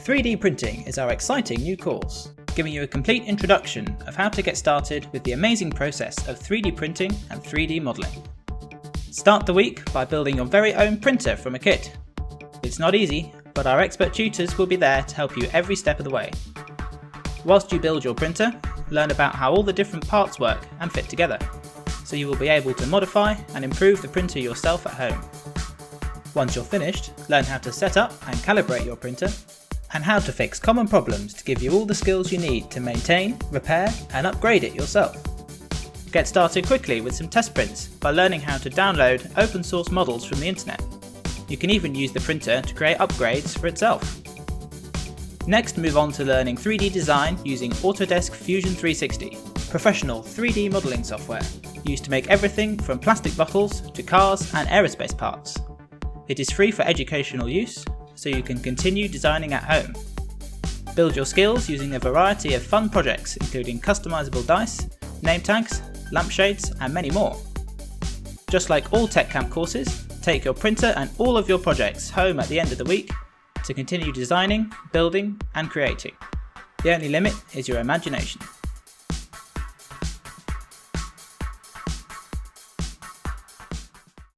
3D printing is our exciting new course, giving you a complete introduction of how to get started with the amazing process of 3D printing and 3D modelling. Start the week by building your very own printer from a kit. It's not easy, but our expert tutors will be there to help you every step of the way. Whilst you build your printer, learn about how all the different parts work and fit together, so you will be able to modify and improve the printer yourself at home. Once you're finished, learn how to set up and calibrate your printer, and how to fix common problems to give you all the skills you need to maintain, repair and upgrade it yourself. Get started quickly with some test prints by learning how to download open source models from the internet. You can even use the printer to create upgrades for itself. Next, move on to learning 3D design using Autodesk Fusion 360, professional 3D modelling software used to make everything from plastic bottles to cars and aerospace parts. It is free for educational use, so you can continue designing at home. Build your skills using a variety of fun projects including customizable dice, name tags, lampshades and many more. Just like all TechCamp courses, take your printer and all of your projects home at the end of the week to continue designing, building and creating. The only limit is your imagination.